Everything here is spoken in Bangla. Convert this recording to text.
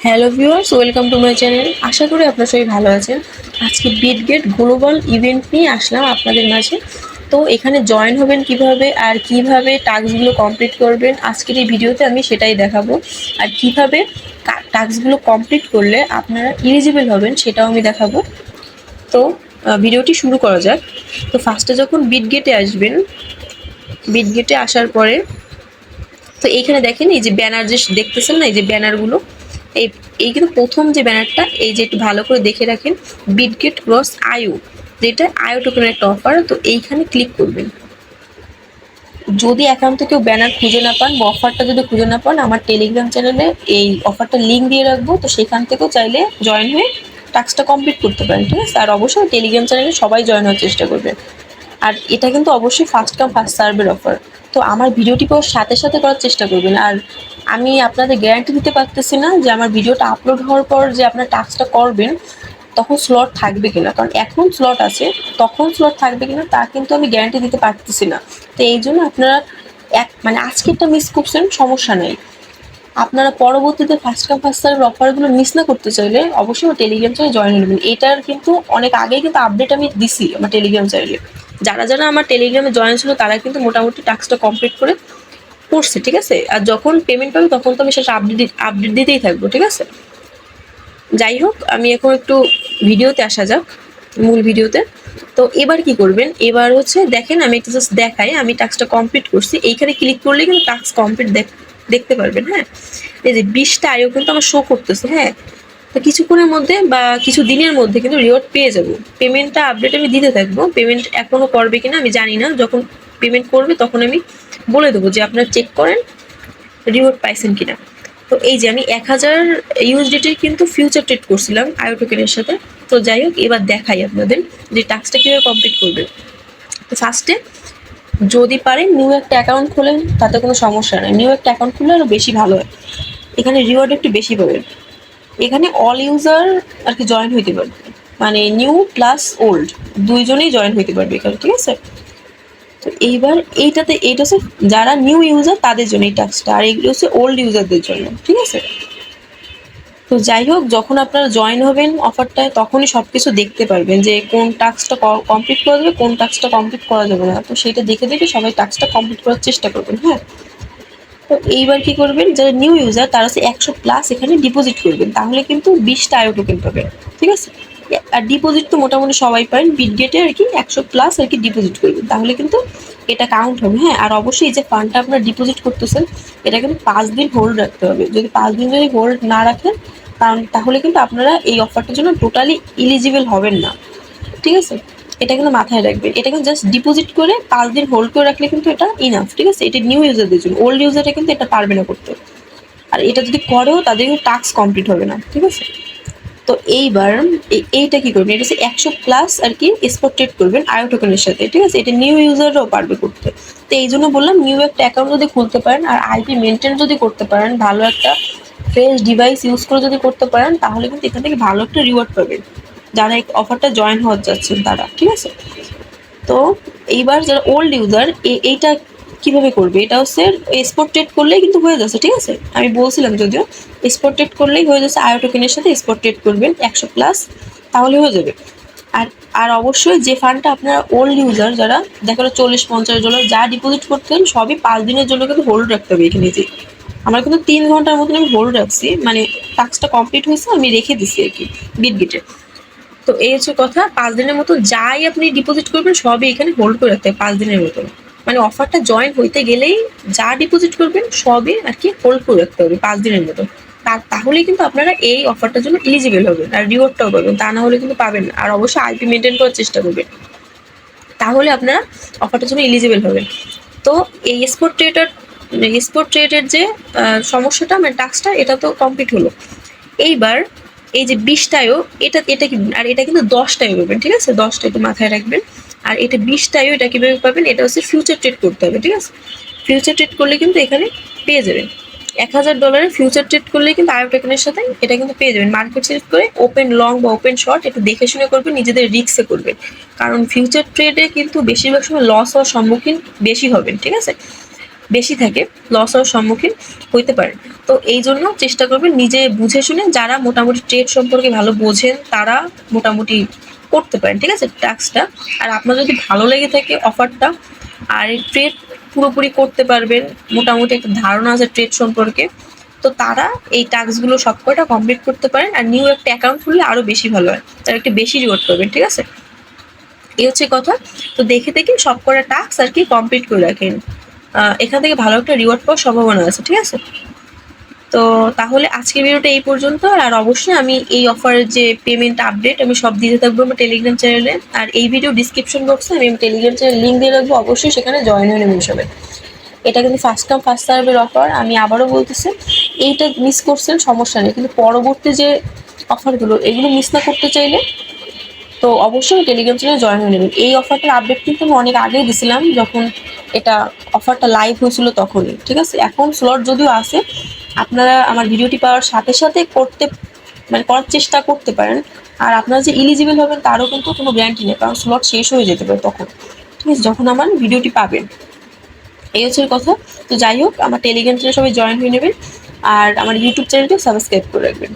Hello viewers, welcome to my channel. আশা করি আপনারা সবাই ভালো আছেন। আজকে বিটগেট গ্লোবাল ইভেন্ট নিয়ে আসলাম আপনাদের মাঝে। তো এখানে জয়েন হবেন কিভাবে আর কিভাবে টাস্কগুলো কমপ্লিট করবেন, আজকের এই ভিডিওতে আমি সেটাই দেখাবো। আর কিভাবে টাস্কগুলো কমপ্লিট করলে আপনারা এলিজিবল হবেন সেটাও আমি দেখাবো। তো ভিডিওটি শুরু করা যাক। তো ফার্স্টে যখন বিটগেটে আসবেন, বিটগেটে আসার পরে তো এইখানে দেখেন এই যে ব্যানার যে দেখতেছেন না, এই যে ব্যানারগুলো, এই এই কিন্তু প্রথম যে ব্যানারটা, এই যে একটু ভালো করে দেখে রাখেন, বিটগেট ক্রস আইও, যেটা আইও টোকেনের একটা অফার। তো এইখানে ক্লিক করবেন। যদি একান্ত কেউ ব্যানার খুঁজে না পান বা অফারটা যদি খুঁজে না পান, আমার টেলিগ্রাম চ্যানেলে এই অফারটা লিঙ্ক দিয়ে রাখবো, তো সেখান থেকেও চাইলে জয়েন হয়ে টাস্কটা কমপ্লিট করতে পারেন, ঠিক আছে। আর অবশ্যই টেলিগ্রাম চ্যানেলে সবাই জয়েন হওয়ার চেষ্টা করবেন। আর এটা কিন্তু অবশ্যই ফার্স্ট কাম ফার্স্ট সার্ভের অফার। তো আমার ভিডিওটি পাওয়ার সাথে সাথে করার চেষ্টা করবেন। আর আমি আপনাদের গ্যারান্টি দিতে পারতেছি না যে আমার ভিডিওটা আপলোড হওয়ার পর যে আপনার টাস্কটা করবেন তখন স্লট থাকবে কিনা, কারণ এখন স্লট আছে, তখন স্লট থাকবে কিনা তা কিন্তু আমি গ্যারান্টি দিতে পারতেছি না। তো এই জন্য আপনারা আজকেরটা মিস করছেন, সমস্যা নেই। আপনারা পরবর্তীতে ফার্স্ট কাম ফার্স্ট সার্ভের অফারগুলো মিস না করতে চাইলে অবশ্যই আমার টেলিগ্রাম চ্যানেলে জয়েন হয়ে নেবেন। এটার কিন্তু অনেক আগেই কিন্তু আপডেট আমি দিছি আমার টেলিগ্রাম চ্যানেলে। যারা যারা আমার টেলিগ্রামে জয়েন ছিল তারা কিন্তু মোটামুটি টাস্কটা কমপ্লিট করে করছে, ঠিক আছে। আর যখন পেমেন্ট পাবে তখন তো আমি সেটা আপডেট দিতেই থাকবো, ঠিক আছে। যাই হোক, আমি এখন একটু ভিডিওতে আসা যাক, মূল ভিডিওতে। তো এবার কি করবেন, এবার হচ্ছে দেখেন আমি একটু জাস্ট দেখাই আমি টাস্কটা কমপ্লিট করছি। এইখানে ক্লিক করলে কিন্তু টাস্ক কমপ্লিট দেখতে পারবেন। হ্যাঁ, এই যে 20টা আয়ও কিন্তু আমার শো করতেছে। হ্যাঁ, তো কিছুক্ষণের মধ্যে বা কিছু দিনের মধ্যে কিন্তু রিওয়ার্ড পেয়ে যাব। পেমেন্টটা আপডেট আমি দিতে থাকবো। পেমেন্ট এখনও করবে কিনা আমি জানি না, যখন পেমেন্ট করবে তখন আমি বলে দেবো যে আপনারা চেক করেন রিওয়ার্ড পাইছেন কিনা। তো এই যে আমি 1000 ইউএসডিটির কিন্তু ফিউচার ট্রেড করছিলাম আইও টোকেনের সাথে। তো যাই হোক, এবার দেখাই আপনাদের যে টাস্কটা কীভাবে কমপ্লিট করবে। তো ফার্স্টে যদি পারেন নিউ একটা অ্যাকাউন্ট খোলেন, তাতে কোনো সমস্যা নেই। নিউ একটা অ্যাকাউন্ট খুললে আরও বেশি ভালো হয়, এখানে রিওয়ার্ড একটু বেশি পাবেন। এখানে অল ইউজার আর কি জয়েন হইতে পারবে, মানে নিউ প্লাস ওল্ড দুইজনেই জয়েন হইতে পারবে এখানে, ঠিক আছে। তো এইবার এইটা হচ্ছে যারা নিউ ইউজার তাদের জন্য এই টাস্কটা, আর এগুলো হচ্ছে ওল্ড ইউজারদের জন্য, ঠিক আছে। তো যাই হোক, যখন আপনারা জয়েন হবেন অফারটায় তখনই সব কিছু দেখতে পারবেন যে কোন টাস্কটা কমপ্লিট করা যাবে, কোন টাস্কটা কমপ্লিট করা যাবে না। তো সেটা দেখে দেখে সবাই টাস্কটা কমপ্লিট করার চেষ্টা করবেন। হ্যাঁ, তো এইবার কি করবেন, যারা নিউ ইউজার তারা হচ্ছে 100+ এখানে ডিপোজিট করবেন, তাহলে কিন্তু 20টা আইও টোকেন পাবেন, ঠিক আছে। আর ডিপোজিট তো মোটামুটি সবাই পারেন, বিটগেটে আর কি 100+ আর কি ডিপোজিট করবেন, তাহলে কিন্তু এটা কাউন্ট হবে। হ্যাঁ, আর অবশ্যই এই যে ফান্ডটা আপনারা ডিপোজিট করতেছেন এটা কিন্তু 5 দিন হোল্ড রাখতে হবে। যদি 5 দিন যদি হোল্ড না রাখেন, কারণ তাহলে কিন্তু আপনারা এই অফারটার জন্য টোটালি এলিজিবল হবেন না, ঠিক আছে। এটা কিন্তু মাথায় রাখবেন। এটা কিন্তু জাস্ট ডিপোজিট করে 5 দিন হোল্ড করে রাখলে কিন্তু এটা ইনাফ, ঠিক আছে। এটা নিউ ইউজারদের জন্য, ওল্ড ইউজাররা কিন্তু এটা পারবে না করতে। আর এটা যদি করেও তাদের কিন্তু টাস্ক কমপ্লিট হবে না, ঠিক আছে। তো এইবার এইটা কি করবেন, এটা হচ্ছে 100+ আর কি স্পট ট্রেড করবেন আইও টোকেনের সাথে, ঠিক আছে। এটা নিউ ইউজাররাও পারবে করতে। তো এই জন্য বললাম নিউ একটা অ্যাকাউন্ট যদি খুলতে পারেন আর আইপি মেনটেন যদি করতে পারেন, ভালো একটা ফ্রেশ ডিভাইস ইউজ করে যদি করতে পারেন, তাহলে কিন্তু এখান থেকে ভালো একটা রিওয়ার্ড পাবেন যারা এই অফারটা জয়েন হওয়ার যাচ্ছেন তারা, ঠিক আছে। তো এইবার যারা ওল্ড ইউজার এইটা কিভাবে করবে, এটা হচ্ছে স্পট ট্রেড করলেই কিন্তু হয়ে যাচ্ছে, ঠিক আছে। আমি বলছিলাম যদিও স্পট ট্রেড করলেই হয়ে যাচ্ছে, আইও টোকেনের সাথে স্পট ট্রেড করবেন 100+, তাহলে হয়ে যাবে। আর আর অবশ্যই যে ফান্ডটা আপনারা ওল্ড ইউজার যারা দেখা গেলো $40-50 যা ডিপোজিট করতেন সবই 5 দিনের জন্য কিন্তু হোল্ড রাখতে হবে এখানে। যে আমার কিন্তু 3 ঘন্টার মতন আমি হোল্ড রাখছি, মানে টাস্কটা কমপ্লিট হয়েছে আমি রেখে দিছি আর কি বিটগেটে। তো এই হচ্ছে কথা, 5 দিনের মতো যাই আপনি ডিপোজিট করবেন সবই এখানে হোল্ড করে রাখতে হবে 5 দিনের মতো। মানে অফারটা জয়েন হইতে গেলেই যা ডিপোজিট করবেন সবই আর কি হোল্ড করে রাখতে হবে 5 দিনের মতো। তাহলেই কিন্তু আপনারা এই অফারটার জন্য এলিজিবল হবেন আর রিওয়ার্ডটাও পাবেন, তা না হলে কিন্তু পাবেন না। আর অবশ্যই আইপি মেনটেন করার চেষ্টা করবেন, তাহলে আপনারা অফারটার জন্য এলিজিবল হবেন। তো এই স্পট ট্রেডের যে সমস্যাটা মানে টাস্কটা এটা তো কমপ্লিট হলো। এইবার এই যে 20টায়ও এটা কি, আর এটা কিন্তু 10টায়ও পাবেন, ঠিক আছে। 10টা একটু মাথায় রাখবেন। আর এটা 20টায়ও এটা কীভাবে পাবেন, এটা হচ্ছে ফিউচার ট্রেড করতে হবে, ঠিক আছে। ফিউচার ট্রেড করলে কিন্তু এখানে পেয়ে যাবেন $1000 ফিউচার ট্রেড করলে কিন্তু আইও টোকেনের সাথে এটা কিন্তু পেয়ে যাবেন। মার্কেট সিলেক্ট করে ওপেন লং বা ওপেন শর্ট একটু দেখে শুনে করবেন, নিজেদের রিস্কে করবেন, কারণ ফিউচার ট্রেডে কিন্তু বেশিরভাগ সময় লস হওয়ার সম্মুখীন বেশি হবেন, ঠিক আছে। বেশি থাকে, লস হওয়ার সম্মুখীন হইতে পারেন। তো এই জন্য চেষ্টা করবেন নিজে বুঝে শুনে, যারা মোটামুটি ট্রেড সম্পর্কে ভালো বোঝেন তারা মোটামুটি করতে পারেন, ঠিক আছে টাস্কটা। আর আপনার যদি ভালো লেগে থাকে অফারটা আর এই ট্রেড পুরোপুরি করতে পারবেন, মোটামুটি একটা ধারণা আছে ট্রেড সম্পর্কে, তো তারা এই টাস্কগুলো সবকটা কমপ্লিট করতে পারেন। আর নিউ একটা অ্যাকাউন্ট খুললে আরও বেশি ভালো হয়, তারা একটু বেশি রিওয়ার্ড পাবেন, ঠিক আছে। এই হচ্ছে কথা। তো দেখে দেখে সব কটা টাস্ক আর কি কমপ্লিট করে রাখেন, এখান থেকে ভালো একটা রিওয়ার্ড পাওয়ার সম্ভাবনা আছে, ঠিক আছে। তো তাহলে আজকের ভিডিওটা এই পর্যন্ত। আর অবশ্যই আমি এই অফারের যে পেমেন্ট আপডেট আমি সব দিতে থাকবো আমার টেলিগ্রাম চ্যানেলে। আর এই ভিডিও ডিসক্রিপশন বক্সে আমি টেলিগ্রাম চ্যানেল লিঙ্ক দিয়ে রাখবো, অবশ্যই সেখানে জয়েন হয়ে নেবেন সবাই। এটা কিন্তু ফার্স্ট কাম ফার্স্ট সার্ভের অফার, আমি আবারও বলতেছি। এইটা মিস করছেন সমস্যা নেই, কিন্তু পরবর্তী যে অফারগুলো এগুলো মিস না করতে চাইলে তো অবশ্যই টেলিগ্রাম চ্যানেলে জয়েন হয়ে নেবেন। এই অফারটার আপডেট কিন্তু আমি অনেক আগেই দিছিলাম, যখন এটা অফারটা লাইভ হয়েছিল তখনই, ঠিক আছে। এখন স্লট যদিও আছে, আপনারা আমার ভিডিওটি পাওয়ার সাথে সাথে করার চেষ্টা করতে পারেন। আর আপনারা যে ইলিজিবল হবেন তারও কিন্তু কোনো গ্যারান্টি নেই, কারণ স্লট শেষ হয়ে যেতে পারে তখন, ঠিক আছে, যখন আমার ভিডিওটি পাবেন। এই হচ্ছে কথা। তো যাই হোক, আমার টেলিগ্রাম চ্যানেলে সবাই জয়েন হয়ে নেবেন আর আমার ইউটিউব চ্যানেলটি সাবস্ক্রাইব করে রাখবেন।